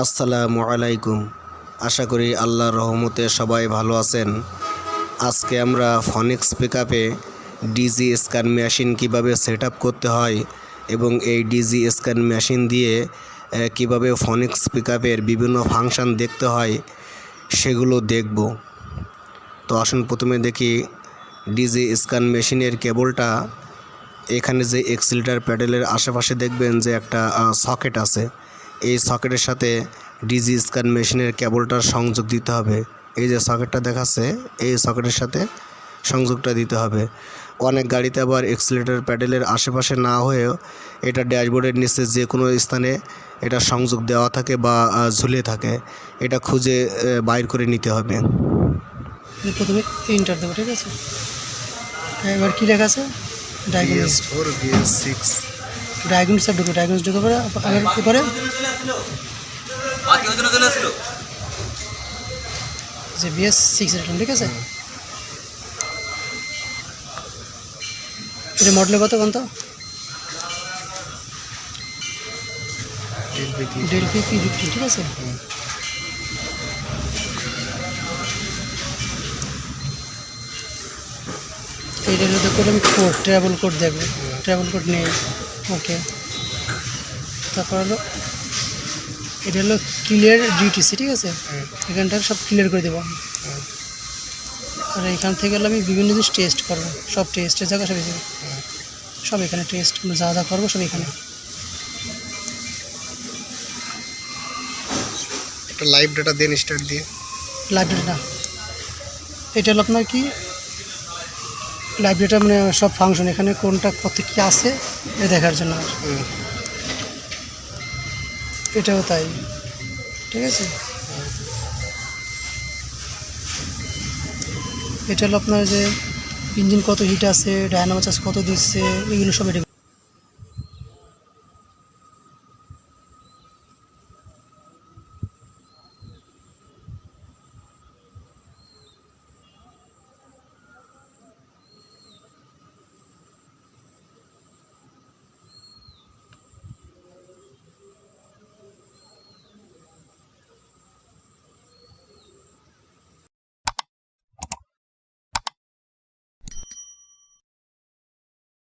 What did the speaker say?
আসসালামু আলাইকুম। আশা করি আল্লাহর রহমতে সবাই ভালো আছেন। আজকে আমরা ফনিক্স পিকআপে ডিজি স্ক্যান মেশিন কিভাবে সেট আপ করতে হয় এবং এই ডিজি স্ক্যান মেশিন দিয়ে কিভাবে ফনিক্স পিকআপের বিভিন্ন ফাংশন দেখতে হয় সেগুলো দেখব। তো আসুন প্রথমে দেখি ডিজি স্ক্যান মেশিনের কেবলটা। এখানে যে এক্সিলারেটর প্যাডেলের আশেপাশে দেখবেন যে একটা সকেট আছে। এই সকেটের সাথে ডিজি স্ক্যান মেশিনের কেবলটার সংযোগ দিতে হবে। এই যে সকেটটা দেখাচ্ছে, এই সকেটের সাথে সংযোগটা দিতে হবে। অনেক গাড়িতে আবার এক্সিলারেটর প্যাডেলের আশেপাশে না হয়েও এটা ড্যাশবোর্ডের নিচে যে কোনো স্থানে এটা সংযোগ দেওয়া থাকে বা ঝুলে থাকে। এটা খুঁজে বাইর করে নিতে হবে। প্রথমে এন্টার দেবো, ঠিক আছে। এবার কী লেখা আছে? ডায়াগনোস 4 BS 6 ডায়াগনোসটা ঢুকে পরে আবার কী করে যে BS6 এর, ঠিক আছে। এটা মডেলের কত কোন তো ডেলফি P50, ঠিক আছে। এইটার মধ্যে করে আমি কোড, ট্রাভেল কোড দেখবো, ট্রাভেল কোড নেই। ওকে, তারপর হলো এটা হলো ক্লিয়ার ডিটিসি, ঠিক আছে। এখানটা সব ক্লিয়ার করে দেবো। আর এখান থেকে হলো আমি বিভিন্ন জিনিস টেস্ট করবো, সব টেস্টের জায়গা সব এখানে, সব এখানে টেস্ট যা যা করবো সব এখানে। একটা লাইভ ডাটা দেন, স্টার্ট দিয়ে। লাইভ ডেটা না, এটা হলো আপনার কি লাইভ ডেটা, মানে সব ফাংশন এখানে কোনটা কত কী আছে এটা দেখার জন্য। এটাও তাই, ঠিক আছে। এটা হলো আপনার যে ইঞ্জিন কত হিট আছে, ডায়নামো চার্জ কত দিচ্ছে, এগুলো সব এটা